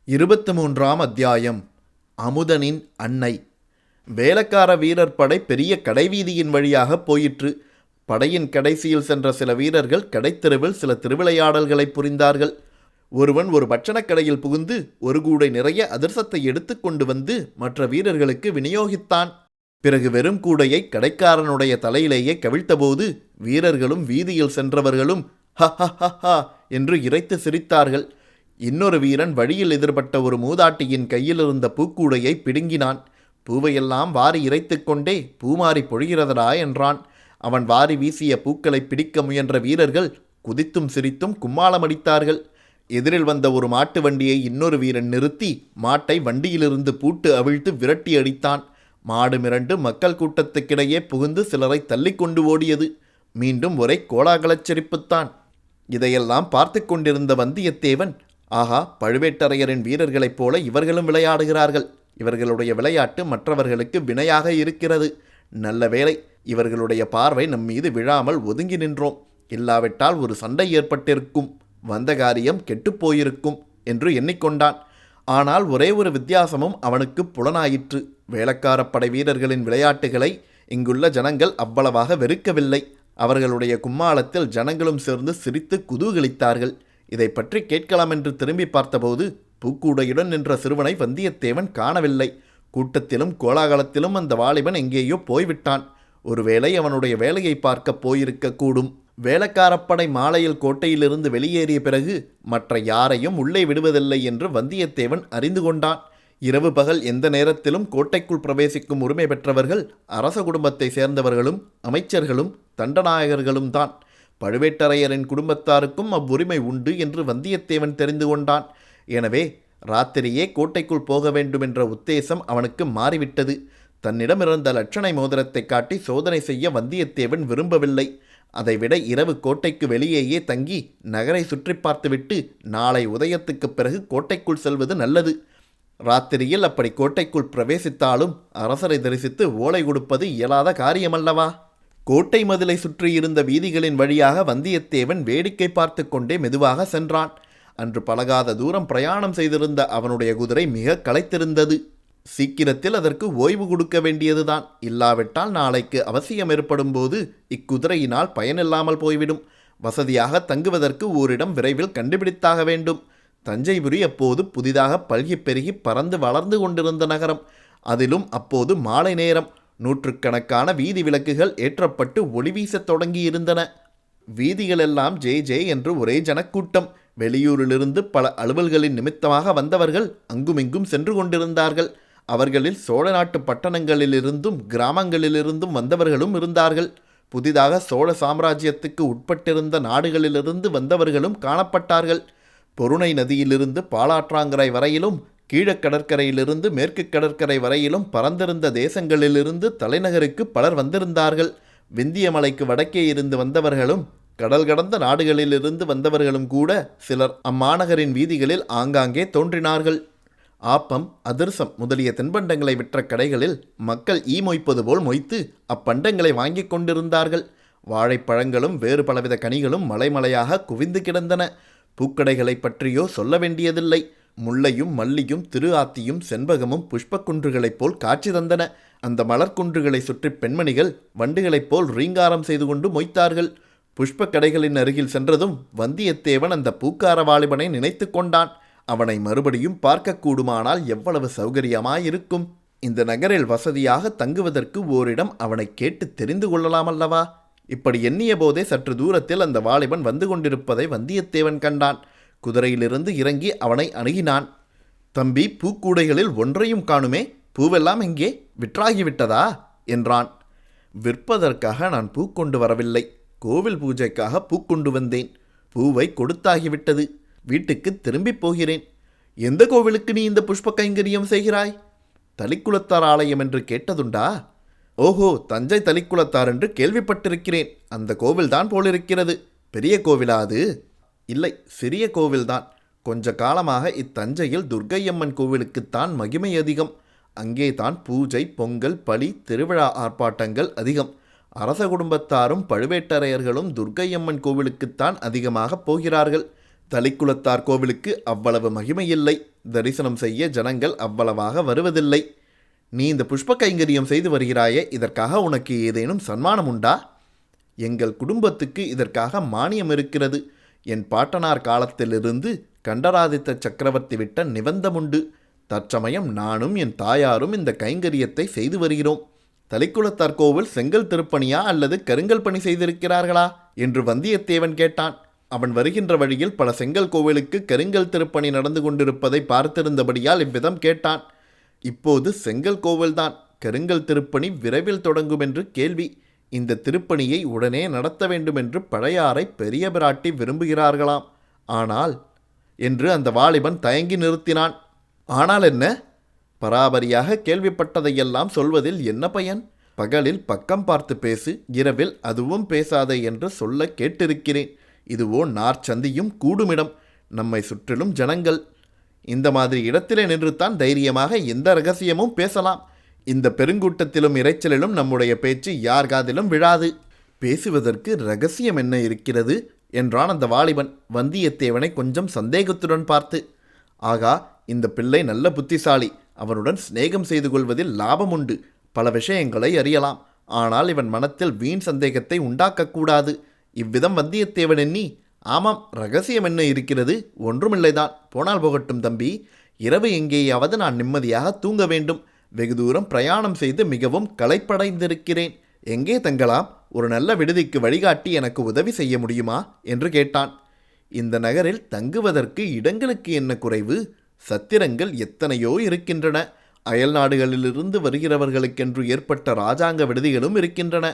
23ஆம் அத்தியாயம். அமுதனின் அன்னை. வேலக்கார வீரர் படை பெரிய கடைவீதியின் வழியாக போயிற்று. படையின் கடைசியில் சென்ற சில வீரர்கள் கடைத்தெருவில் சில திருவிளையாடல்களை புரிந்தார்கள். ஒருவன் ஒரு பட்சணக் கடையில் புகுந்து ஒரு கூடை நிறைய அதிர்சத்தை எடுத்து கொண்டு வந்து மற்ற வீரர்களுக்கு விநியோகித்தான். பிறகு வெறும் கூடையை கடைக்காரனுடைய தலையிலேயே கவிழ்த்தபோது வீரர்களும் வீதியில் சென்றவர்களும் ஹ ஹ ஹ ஹா என்று இரைத்து சிரித்தார்கள். இன்னொரு வீரன் வழியில் எதிர்பட்ட ஒரு மூதாட்டியின் கையிலிருந்த பூக்கூடையை பிடுங்கினான். பூவையெல்லாம் வாரி இறைத்து கொண்டே பூமாரி பொழிகிறதடா என்றான். அவன் வாரி வீசிய பூக்களை பிடிக்க முயன்ற வீரர்கள் குதித்தும் சிரித்தும் கும்மாளமடித்தார்கள். எதிரில் வந்த ஒரு மாட்டு வண்டியை இன்னொரு வீரன் நிறுத்தி மாட்டை வண்டியிலிருந்து பூட்டு அவிழ்த்து விரட்டி அடித்தான். மாடு மிரண்டு மக்கள் கூட்டத்துக்கிடையே புகுந்து சிலரை தள்ளிக்கொண்டு ஓடியது. மீண்டும் ஒரே கோலாகலச் சிரிப்புத்தான். இதையெல்லாம் பார்த்து கொண்டிருந்த வந்தியத்தேவன், ஆஹா, பழுவேட்டரையரின் வீரர்களைப் போல இவர்களும் விளையாடுகிறார்கள். இவர்களுடைய விளையாட்டு மற்றவர்களுக்கு வினையாக இருக்கிறது. நல்ல வேளை, இவர்களுடைய பார்வை நம் மீது விழாமல் ஒதுங்கி நின்றோம். இல்லாவிட்டால் ஒரு சண்டை ஏற்பட்டிருக்கும், வந்த காரியம் கெட்டுப்போயிருக்கும் என்று எண்ணிக்கொண்டான். ஆனால் ஒரே ஒரு வித்தியாசமும் அவனுக்கு புலனாயிற்று. வேளக்காரப்படை வீரர்களின் விளையாட்டுகளை இங்குள்ள ஜனங்கள் அவ்வளவாக வெறுக்கவில்லை. அவர்களுடைய கும்மாளத்தில் ஜனங்களும் சேர்ந்து சிரித்து குதூகலித்தார்கள். இதை பற்றி கேட்கலாம் என்று திரும்பி பார்த்தபோது பூக்கூடையுடன் நின்ற சிறுவனை வந்தியத்தேவன் காணவில்லை. கூட்டத்திலும் கோலாகலத்திலும் அந்த வாலிபன் எங்கேயோ போய்விட்டான். ஒருவேளை அவனுடைய வேலையை பார்க்க போயிருக்கக்கூடும். வேளக்காரப்படை மாலையில் கோட்டையிலிருந்து வெளியேறிய பிறகு மற்ற யாரையும் உள்ளே விடுவதில்லை என்று வந்தியத்தேவன் அறிந்து கொண்டான். இரவு பகல் எந்த நேரத்திலும் கோட்டைக்குள் பிரவேசிக்கும் உரிமை பெற்றவர்கள் அரச குடும்பத்தை சேர்ந்தவர்களும் அமைச்சர்களும் தண்டநாயகர்களும் தான். பழுவேட்டரையரின் குடும்பத்தாருக்கும் அவ்வுரிமை உண்டு என்று வந்தியத்தேவன் தெரிந்து கொண்டான். எனவே ராத்திரியே கோட்டைக்குள் போக வேண்டுமென்ற உத்தேசம் அவனுக்கு மாறிவிட்டது. தன்னிடமிருந்த லட்சணை மோதிரத்தை காட்டி சோதனை செய்ய வந்தியத்தேவன் விரும்பவில்லை. அதைவிட இரவு கோட்டைக்கு வெளியேயே தங்கி நகரை சுற்றி பார்த்துவிட்டு நாளை உதயத்துக்குப் பிறகு கோட்டைக்குள் செல்வது நல்லது. ராத்திரியில் அப்படி கோட்டைக்குள் பிரவேசித்தாலும் அரசரை தரிசித்து ஓலை கொடுப்பது இயலாத காரியமல்லவா? கோட்டை மதிலை சுற்றியிருந்த வீதிகளின் வழியாக வந்தியத்தேவன் வேடிக்கை பார்த்து கொண்டே மெதுவாக சென்றான். அன்று பழகாத தூரம் பிரயாணம் செய்திருந்த அவனுடைய குதிரை மிக களைத்திருந்தது. சீக்கிரத்தில் அதற்கு ஓய்வு கொடுக்க வேண்டியதுதான். இல்லாவிட்டால் நாளைக்கு அவசியம் ஏற்படும் போது இக்குதிரையினால் பயனில்லாமல் போய்விடும். வசதியாக தங்குவதற்கு ஓரிடம் விரைவில் கண்டுபிடித்தாக வேண்டும். தஞ்சைபுரி அப்போது புதிதாக பல்கி பெருகி பறந்து வளர்ந்து கொண்டிருந்த நகரம். அதிலும் அப்போது மாலை நேரம். நூற்றுக்கணக்கான வீதி விளக்குகள் ஏற்றப்பட்டு ஒளி வீசத் தொடங்கியிருந்தன. வீதிகளெல்லாம் ஜே ஜே என்று ஒரே ஜனக்கூட்டம். வெளியூரிலிருந்து பல அலுவல்களின் நிமித்தமாக வந்தவர்கள் அங்குமிங்கும் சென்று கொண்டிருந்தார்கள். அவர்களில் சோழ நாட்டு பட்டணங்களிலிருந்தும் கிராமங்களிலிருந்தும் வந்தவர்களும் இருந்தார்கள். புதிதாக சோழ சாம்ராஜ்யத்துக்கு உட்பட்டிருந்த நாடுகளிலிருந்து வந்தவர்களும் காணப்பட்டார்கள். பொருணை நதியிலிருந்து பாலாற்றாங்கரை வரையிலும் கீழக்கடற்கரையிலிருந்து மேற்கு கடற்கரை வரையிலும் பறந்திருந்த தேசங்களிலிருந்து தலைநகருக்கு பலர் வந்திருந்தார்கள். விந்திய மலைக்கு வடக்கே இருந்து வந்தவர்களும் கடல் கடந்த நாடுகளிலிருந்து வந்தவர்களும் கூட சிலர் அம்மாநகரின் வீதிகளில் ஆங்காங்கே தோன்றினார்கள். ஆப்பம், அதிர்சம் முதலிய தென்பண்டங்களை விற்ற கடைகளில் மக்கள் ஈ மொய்ப்பது போல் மொய்த்து அப்பண்டங்களை வாங்கி கொண்டிருந்தார்கள். வாழைப்பழங்களும் வேறு பலவித கனிகளும் மலைமலையாக குவிந்து கிடந்தன. பூக்கடைகளை பற்றியோ சொல்ல வேண்டியதில்லை. முல்லையும் மல்லியும் திரு ஆத்தியும் செண்பகமும் புஷ்பக்குன்றுகளைப் போல் காட்சி தந்தன. அந்த மலர்குன்றுகளை சுற்றி பெண்மணிகள் வண்டுகளைப் போல் ரீங்காரம் செய்து கொண்டு மொய்த்தார்கள். புஷ்ப கடைகளின் அருகில் சென்றதும் வந்தியத்தேவன் அந்த பூக்கார வாலிபனை நினைத்து கொண்டான். அவனை மறுபடியும் பார்க்கக்கூடுமானால் எவ்வளவு சௌகரியமாயிருக்கும்! இந்த நகரில் வசதியாக தங்குவதற்கு ஓரிடம் அவனை கேட்டு தெரிந்து கொள்ளலாமல்லவா? இப்படி எண்ணிய போதே சற்று தூரத்தில் அந்த வாலிபன் வந்து கொண்டிருப்பதை வந்தியத்தேவன் கண்டான். குதிரையிலிருந்து இறங்கி அவனை அணுகினான். தம்பி, பூக்கூடைகளில் ஒன்றையும் காணுமே, பூவெல்லாம் எங்கே? விற்றாகிவிட்டதா என்றான். விற்பதற்காக நான் பூ கொண்டு வரவில்லை, கோவில் பூஜைக்காக பூக்கொண்டு வந்தேன். பூவை கொடுத்தாகிவிட்டது. வீட்டுக்கு திரும்பி போகிறேன். எந்த கோவிலுக்கு நீ இந்த புஷ்ப கைங்கரியம் செய்கிறாய்? தளிக்குளத்தார் ஆலயம் என்று கேட்டதுண்டா? ஓஹோ, தஞ்சை தளிக்குளத்தார் என்று கேள்விப்பட்டிருக்கிறேன். அந்த கோவில்தான் போலிருக்கிறது. பெரிய கோவிலா அது? இல்லை, சிறிய கோவில்தான். கொஞ்ச காலமாக இத்தஞ்சையில் துர்க்கையம்மன் கோவிலுக்குத்தான் மகிமை அதிகம். அங்கே தான் பூஜை, பொங்கல், பலி, திருவிழா ஆர்ப்பாட்டங்கள் அதிகம். அரச குடும்பத்தாரும் பழுவேட்டரையர்களும் துர்க்கையம்மன் கோவிலுக்குத்தான் அதிகமாக போகிறார்கள். தளிக்குளத்தார் கோவிலுக்கு அவ்வளவு மகிமையில்லை. தரிசனம் செய்ய ஜனங்கள் அவ்வளவாக வருவதில்லை. நீ இந்த புஷ்ப கைங்கரியம் செய்து வருகிறாயே, இதற்காக உனக்கு ஏதேனும் சன்மானம் உண்டா? எங்கள் குடும்பத்துக்கு இதற்காக மானியம் இருக்கிறது. என் பாட்டனார் காலத்திலிருந்து கண்டராதித்த சக்கரவர்த்தி விட்ட நிபந்தமுண்டு. தற்சமயம் நானும் என் தாயாரும் இந்த கைங்கரியத்தை செய்து வருகிறோம். தளிக்குளத்தார் கோவில் செங்கல் திருப்பணியா அல்லது கருங்கல் பணி செய்திருக்கிறார்களா என்று வந்தியத்தேவன் கேட்டான். அவன் வருகின்ற வழியில் பல செங்கல் கோவிலுக்கு கருங்கல் திருப்பணி நடந்து கொண்டிருப்பதை பார்த்திருந்தபடியால் இவ்விதம் கேட்டான். இப்போது செங்கல் கோவில்தான், கருங்கல் திருப்பணி விரைவில் தொடங்கும் என்று கேள்வி. இந்த திருப்பணியை உடனே நடத்த வேண்டும் என்று பழையாறை பெரிய பிராட்டி விரும்புகிறார்களாம். ஆனால் என்று அந்த வாலிபன் தயங்கி நிறுத்தினான். ஆனால் என்ன? பராபரியாக கேள்விப்பட்டதையெல்லாம் சொல்வதில் என்ன பயன்? பகலில் பக்கம் பார்த்து பேசு, இரவில் அதுவும் பேசாதே என்று சொல்ல கேட்டிருக்கிறேன். இதுவோ நார்ச்சந்தியும் கூடுமிடம், நம்மை சுற்றிலும் ஜனங்கள். இந்த மாதிரி இடத்திலே நின்றுத்தான் தைரியமாக எந்த ரகசியமும் பேசலாம். இந்த பெருங்கூட்டத்திலும் இரைச்சலிலும் நம்முடைய பேச்சு யார் காதிலும் விழாது. பேசுவதற்கு ரகசியம் என்ன இருக்கிறது என்றான் அந்த வாலிபன் வந்தியத்தேவனை கொஞ்சம் சந்தேகத்துடன் பார்த்து. ஆகா, இந்த பிள்ளை நல்ல புத்திசாலி. அவனுடன் சிநேகம் செய்து கொள்வதில் லாபம் உண்டு. பல விஷயங்களை அறியலாம். ஆனால் இவன் மனத்தில் வீண் சந்தேகத்தை உண்டாக்கக்கூடாது. இவ்விதம் வந்தியத்தேவன் எண்ணி, ஆமாம், ரகசியம் என்ன இருக்கிறது? ஒன்றுமில்லைதான். போனால் போகட்டும் தம்பி. இரவு எங்கேயாவது நான் நிம்மதியாக தூங்க வேண்டும். வெகு தூரம் பிரயாணம் செய்து மிகவும் களைப்படைந்திருக்கிறேன். எங்கே தங்கலாம்? ஒரு நல்ல விடுதிக்கு வழிகாட்டி எனக்கு உதவி செய்ய முடியுமா என்று கேட்டான். இந்த நகரில் தங்குவதற்கு இடங்களுக்கு என்ன குறைவு? சத்திரங்கள் எத்தனையோ இருக்கின்றன. அயல் நாடுகளிலிருந்து வருகிறவர்களுக்கென்று ஏற்பட்ட இராஜாங்க விடுதிகளும் இருக்கின்றன.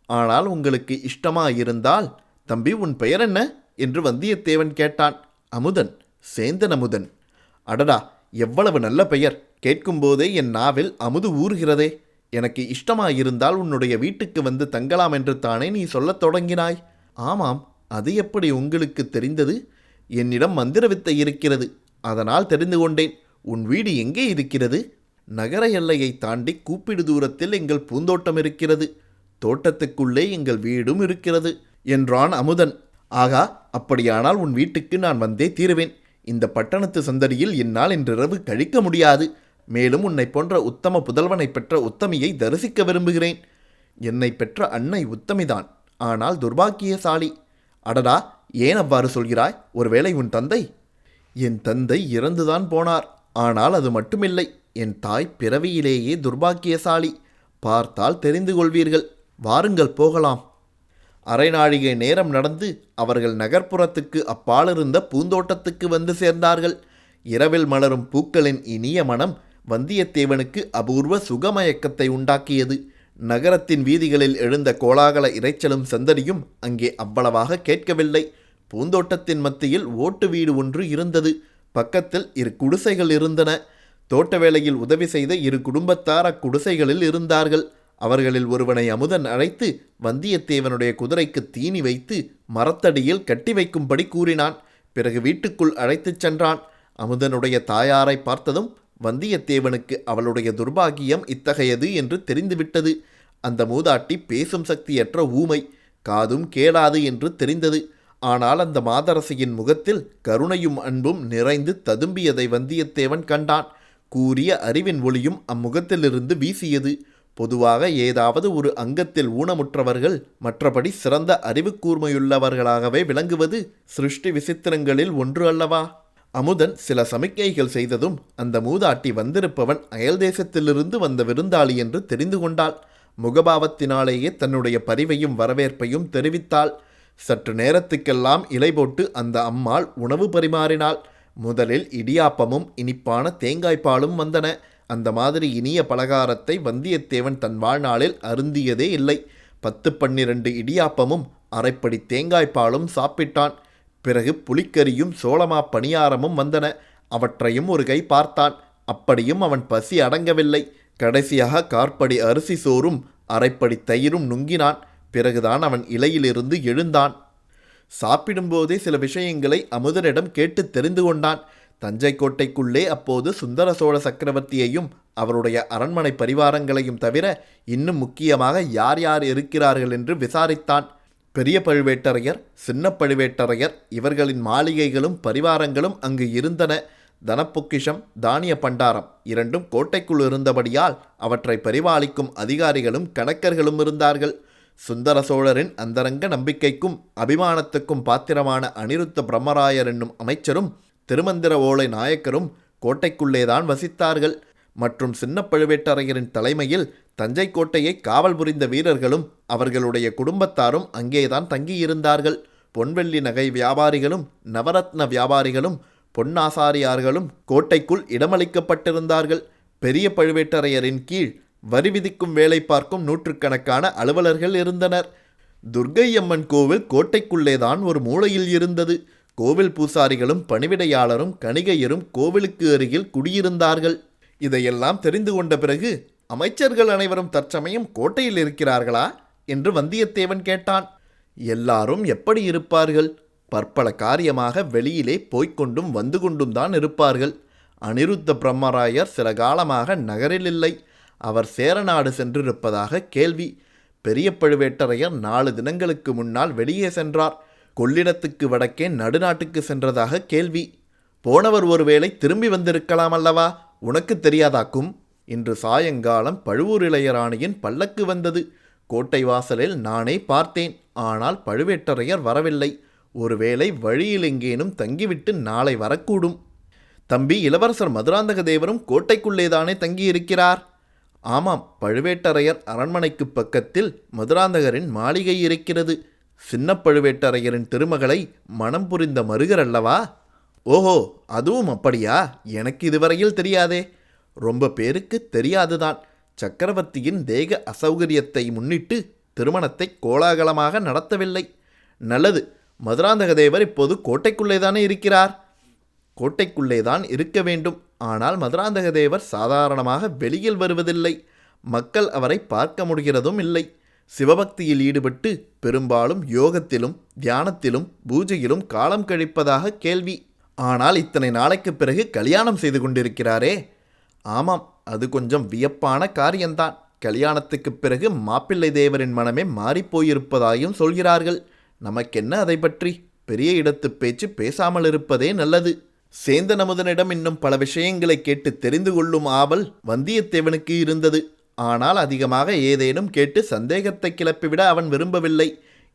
ஆனால் உங்களுக்கு இஷ்டமாயிருந்தால். தம்பி, உன் பெயர் என்ன என்று வந்தியத்தேவன் கேட்டான். அமுதன், சேந்தன் அமுதன். அடடா, எவ்வளவு நல்ல பெயர்! கேட்கும்போதே என் நாவில் அமுது ஊறுகிறதே. எனக்கு இஷ்டமாயிருந்தால் உன்னுடைய வீட்டுக்கு வந்து தங்கலாம் என்று தானே நீ சொல்லத் தொடங்கினாய். ஆமாம், அது எப்படி உங்களுக்கு தெரிந்தது? என்னிடம் மந்திர வித்தை இருக்கிறது, அதனால் தெரிந்து கொண்டேன். உன் வீடு எங்கே இருக்கிறது? நகர எல்லையை தாண்டி கூப்பிடு தூரத்தில் எங்கள் பூந்தோட்டம் இருக்கிறது. தோட்டத்துக்குள்ளே எங்கள் வீடும் இருக்கிறது என்றான் அமுதன். ஆகா, அப்படியானால் உன் வீட்டுக்கு நான் வந்தே தீருவேன். இந்த பட்டணத்து சந்தடியில் என்னால் இன்றிரவு கழிக்க முடியாது. மேலும் உன்னை போன்ற உத்தம புதல்வனை பெற்ற உத்தமியை தரிசிக்க விரும்புகிறேன். என்னை பெற்ற அன்னை உத்தமிதான், ஆனால் துர்பாக்கியசாலி. அடடா, ஏன் அவ்வாறு சொல்கிறாய்? ஒருவேளை உன் தந்தை? என் தந்தை இறந்துதான் போனார். ஆனால் அது மட்டுமில்லை, என் தாய் பிறவியிலேயே துர்பாக்கியசாலி. பார்த்தால் தெரிந்து கொள்வீர்கள். வாருங்கள், போகலாம். அரை நாழிகை நேரம் நடந்து அவர்கள் நகர்ப்புறத்துக்கு அப்பாலிருந்த பூந்தோட்டத்துக்கு வந்து சேர்ந்தார்கள். இரவில் மலரும் பூக்களின் இனிய மனம் வந்தியத்தேவனுக்கு அபூர்வ சுகமயக்கத்தை உண்டாக்கியது. நகரத்தின் வீதிகளில் எழுந்த கோலாகல இரைச்சலும் சந்தடியும் அங்கே அவ்வளவாக கேட்கவில்லை. பூந்தோட்டத்தின் மத்தியில் ஓட்டு வீடு ஒன்று இருந்தது. பக்கத்தில் 2 குடிசைகள் இருந்தன. தோட்ட வேளையில் உதவி செய்த 2 குடும்பத்தார் அக்குடிசைகளில் இருந்தார்கள். அவர்களில் ஒருவனை அமுதன் அழைத்து வந்தியத்தேவனுடைய குதிரைக்கு தீனி வைத்து மரத்தடியில் கட்டி வைக்கும்படி கூறினான். பிறகு வீட்டுக்குள் அழைத்துச் சென்றான். அமுதனுடைய தாயாரை பார்த்ததும் வந்தியத்தேவனுக்கு அவளுடைய துர்பாகியம் இத்தகையது என்று தெரிந்துவிட்டது. அந்த மூதாட்டி பேசும் சக்தியற்ற ஊமை, காதும் கேளாது என்று தெரிந்தது. ஆனால் அந்த மாதரசியின் முகத்தில் கருணையும் அன்பும் நிறைந்து ததும்பியதை வந்தியத்தேவன் கண்டான். கூரிய அறிவின் ஒளியும் அம்முகத்திலிருந்து வீசியது. பொதுவாக ஏதாவது ஒரு அங்கத்தில் ஊனமுற்றவர்கள் மற்றபடி சிறந்த அறிவு கூர்மையுள்ளவர்களாகவே விளங்குவது சிருஷ்டி விசித்திரங்களில் ஒன்று அல்லவா? அமுதன் சில சமிக்கைகள் செய்ததும் அந்த மூதாட்டி வந்திருப்பவன் அயல் தேசத்திலிருந்து வந்த விருந்தாளி என்று தெரிந்து கொண்டாள். முகபாவத்தினாலேயே தன்னுடைய பரிவையும் வரவேற்பையும் தெரிவித்தாள். சற்று நேரத்துக்கெல்லாம் இலை போட்டு அந்த அம்மாள் உணவு பரிமாறினாள். முதலில் இடியாப்பமும் இனிப்பான தேங்காய்ப்பாலும் வந்தன. அந்த மாதிரி இனிய பலகாரத்தை வந்தியத்தேவன் தன் வாழ்நாளில் அருந்தியதே இல்லை. 10-12 இடியாப்பமும் அரைப்படி தேங்காய்ப்பாலும் சாப்பிட்டான். பிறகு புலிக்கரியும் சோளமா பணியாரமும் வந்தன. அவற்றையும் ஒரு கை பார்த்தான். அப்படியும் அவன் பசி அடங்கவில்லை. கடைசியாக 1/4 படி அரிசி சோறும் அரைப்படி தயிரும் நுங்கினான். பிறகுதான் அவன் இலையிலிருந்து எழுந்தான். சாப்பிடும்போதே சில விஷயங்களை அமுதனிடம் கேட்டு தெரிந்து கொண்டான். தஞ்சை கோட்டைக்குள்ளே அப்போது சுந்தர சோழ சக்கரவர்த்தியையும் அவருடைய அரண்மனை பரிவாரங்களையும் தவிர இன்னும் முக்கியமாக யார் யார் இருக்கிறார்கள் என்று விசாரித்தான். பெரிய பழுவேட்டரையர், சின்ன பழுவேட்டரையர் இவர்களின் மாளிகைகளும் பரிவாரங்களும் அங்கு இருந்தன. தனப்பொக்கிஷம், தானிய பண்டாரம் இரண்டும் கோட்டைக்குள் இருந்தபடியால் அவற்றை பரிபாலிக்கும் அதிகாரிகளும் கணக்கர்களும் இருந்தார்கள். சுந்தர சோழரின் அந்தரங்க நம்பிக்கைக்கும் அபிமானத்துக்கும் பாத்திரமான அனிருத்த பிரம்மராயர் என்னும் அமைச்சரும் திருமந்திர ஓலை நாயக்கரும் கோட்டைக்குள்ளேதான் வசித்தார்கள். மற்றும் சின்ன பழுவேட்டரையரின் தலைமையில் தஞ்சை கோட்டையை காவல் புரிந்த வீரர்களும் அவர்களுடைய குடும்பத்தாரும் அங்கேதான் தங்கியிருந்தார்கள். பொன்வெள்ளி நகை வியாபாரிகளும் நவரத்ன வியாபாரிகளும் பொன்னாசாரியார்களும் கோட்டைக்குள் இடமளிக்கப்பட்டிருந்தார்கள். பெரிய பழுவேட்டரையரின் கீழ் வரி விதிக்கும் வேலை பார்க்கும் நூற்றுக்கணக்கான அலுவலர்கள் இருந்தனர். துர்க்கையம்மன் கோவில் கோட்டைக்குள்ளேதான் ஒரு மூலையில் இருந்தது. கோவில் பூசாரிகளும் பணிவிடையாளரும் கணிகையரும் கோவிலுக்கு அருகில் குடியிருந்தார்கள். இதையெல்லாம் தெரிந்து கொண்ட பிறகு, அமைச்சர்கள் அனைவரும் தற்சமயம் கோட்டையில் இருக்கிறார்களா என்று வந்தியத்தேவன் கேட்டான். எல்லாரும் எப்படி இருப்பார்கள்? பற்பல காரியமாக வெளியிலே போய்கொண்டும் வந்து கொண்டும் தான் இருப்பார்கள். அனிருத்த பிரம்மராயர் சில காலமாக நகரில் இல்லை. அவர் சேரநாடு சென்றிருப்பதாக கேள்வி. பெரிய பழுவேட்டரையர் 4 தினங்களுக்கு முன்னால் வெளியே சென்றார். கொள்ளிடத்துக்கு வடக்கே நடுநாட்டுக்கு சென்றதாக கேள்வி. போனவர் ஒருவேளை திரும்பி வந்திருக்கலாம் அல்லவா? உனக்கு தெரியாதாக்கும்? இன்று சாயங்காலம் பழுவூர் இளையராணியின் பல்லக்கு வந்தது. கோட்டை வாசலில் நானே பார்த்தேன். ஆனால் பழுவேட்டரையர் வரவில்லை. ஒருவேளை வழியில் எங்கேனும் தங்கிவிட்டு நாளை வரக்கூடும். தம்பி, இளவரசர் மதுராந்தக தேவரும் கோட்டைக்குள்ளேதானே தங்கியிருக்கிறார்? ஆமாம், பழுவேட்டரையர் அரண்மனைக்கு பக்கத்தில் மதுராந்தகரின் மாளிகை இருக்கிறது. சின்ன பழுவேட்டரையரின் திருமகளை மனம் புரிந்த மருகர் அல்லவா? ஓஹோ, அதுவும் அப்படியா? எனக்கு இதுவரையில் தெரியாதே. ரொம்ப பேருக்கு தெரியாதுதான். சக்கரவர்த்தியின் தேக அசௌகரியத்தை முன்னிட்டு திருமணத்தை கோலாகலமாக நடத்தவில்லை. நல்லது. மதுராந்தக தேவர் இப்போது கோட்டைக்குள்ளேதானே இருக்கிறார்? கோட்டைக்குள்ளேதான் இருக்க வேண்டும். ஆனால் மதுராந்தக தேவர் சாதாரணமாக வெளியில் வருவதில்லை. மக்கள் அவரை பார்க்க முடிகிறதும் இல்லை. சிவபக்தியில் ஈடுபட்டு பெரும்பாலும் யோகத்திலும் தியானத்திலும் பூஜையிலும் காலம் கழிப்பதாக கேள்வி. ஆனால் இத்தனை நாளைக்கு பிறகு கல்யாணம் செய்து கொண்டிருக்கிறாரே? ஆமாம், அது கொஞ்சம் வியப்பான காரியம்தான். கல்யாணத்துக்கு பிறகு மாப்பிள்ளை தேவரின் மனமே மாறிப்போயிருப்பதாயும் சொல்கிறார்கள். நமக்கென்ன அதை பற்றி? பெரிய இடத்து பேச்சு பேசாமல் இருப்பதே நல்லது. சேந்தன் அமுதனிடம் இன்னும் பல விஷயங்களை கேட்டு தெரிந்து கொள்ளும் ஆவல் வந்தியத்தேவனுக்கு இருந்தது. ஆனால் அதிகமாக ஏதேனும் கேட்டு சந்தேகத்தை கிளப்பிவிட அவன் விரும்பவில்லை.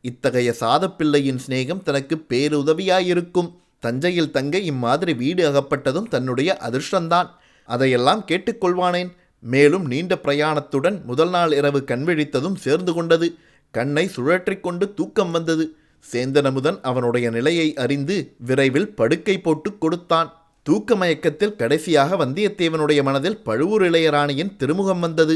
இத்தகைய சாதப்பிள்ளையின் சிநேகம் தனக்கு பேருதவியாயிருக்கும். தஞ்சையில் தங்க இம்மாதிரி வீடு அகப்பட்டதும் தன்னுடைய அதிர்ஷ்டந்தான். அதையெல்லாம் கேட்டுக்கொள்வானேன். மேலும் நீண்ட பிரயாணத்துடன் முதல் நாள் இரவு கண்விழித்ததும் சேர்ந்து கொண்டது. கண்ணை சுழற்றிக் கொண்டு தூக்கம் வந்தது. சேந்தனமுதன் அவனுடைய நிலையை அறிந்து விரைவில் படுக்கை போட்டு கொடுத்தான். தூக்க மயக்கத்தில் கடைசியாக வந்தியத்தேவனுடைய மனதில் பழுவூர் இளையராணியின் திருமுகம் வந்தது.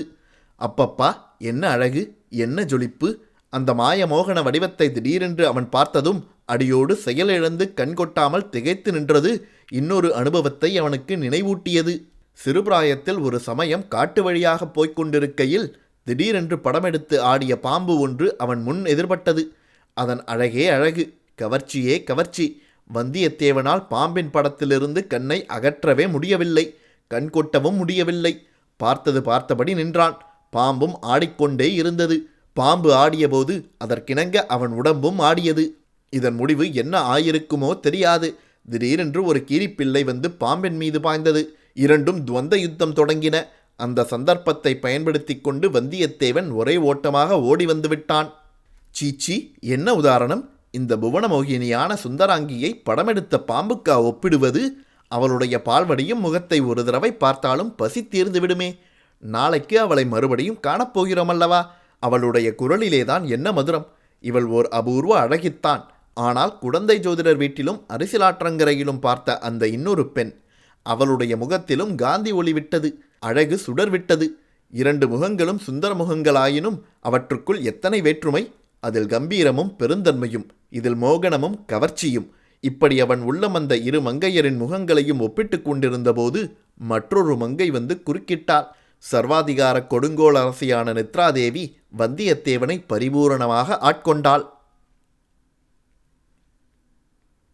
அப்பப்பா, என்ன அழகு, என்ன ஜொலிப்பு! அந்த மாய மோகன வடிவத்தை திடீரென்று அவன் பார்த்ததும் அடியோடு செயலிழந்து கண்கொட்டாமல் திகைத்து நின்றது இன்னொரு அனுபவத்தை அவனுக்கு நினைவூட்டியது. சிறுபிராயத்தில் ஒரு சமயம் காட்டு வழியாக போய்க் கொண்டிருக்கையில் திடீரென்று படமெடுத்து ஆடிய பாம்பு ஒன்று அவன் முன் எதிர்பட்டது. அதன் அழகே அழகு, கவர்ச்சியே கவர்ச்சி. வந்தியத்தேவனால் பாம்பின் படத்திலிருந்து கண்ணை அகற்றவே முடியவில்லை. கண்கொட்டவும் முடியவில்லை. பார்த்தது பார்த்தபடி நின்றான். பாம்பும் ஆடிக்கொண்டே இருந்தது. பாம்பு ஆடியபோது அதற்கிணங்க அவன் உடம்பும் ஆடியது. இதன் முடிவு என்ன ஆயிருக்குமோ தெரியாது. திடீரென்று ஒரு கீரிப்பிள்ளை வந்து பாம்பின் மீது பாய்ந்தது. இரண்டும் துவந்த யுத்தம் தொடங்கின. அந்த சந்தர்ப்பத்தை பயன்படுத்தி கொண்டு வந்தியத்தேவன் ஒரே ஓட்டமாக ஓடி வந்து விட்டான். சீச்சி, என்ன உதாரணம்! இந்த புவனமோகினியான சுந்தராங்கியை படமெடுத்த பாம்புக்கா ஒப்பிடுவது? அவளுடைய பால்வடியும் முகத்தை ஒரு தடவை பார்த்தாலும் பசி தீர்ந்து விடுமே. நாளைக்கு அவளை மறுபடியும் காணப்போகிறோம் அல்லவா? அவளுடைய குரலிலேதான் என்ன மதுரம்! இவள் ஓர் அபூர்வ அழகித்தான். ஆனால் குடந்தை ஜோதிடர் வீட்டிலும் அரிசிலாற்றங்கரையிலும் பார்த்த அந்த இன்னொரு பெண், அவளுடைய முகத்திலும் காந்தி ஒளி விட்டது. அழகு சுடர் விட்டது. 2 முகங்களும் சுந்தர முகங்களாயினும் அவற்றுக்குள் எத்தனை வேற்றுமை! அதில் கம்பீரமும் பெருந்தன்மையும், இதில் மோகனமும் கவர்ச்சியும். இப்படி அவன் உள்ளம் அந்த 2 மங்கையரின் முகங்களையும் ஒப்பிட்டு கொண்டிருந்த போது மற்றொரு மங்கை வந்து குறுக்கிட்டாள். சர்வாதிகார கொடுங்கோல் அரசியான நித்ராதேவி வந்தியத்தேவனை பரிபூரணமாக ஆட்கொண்டாள்.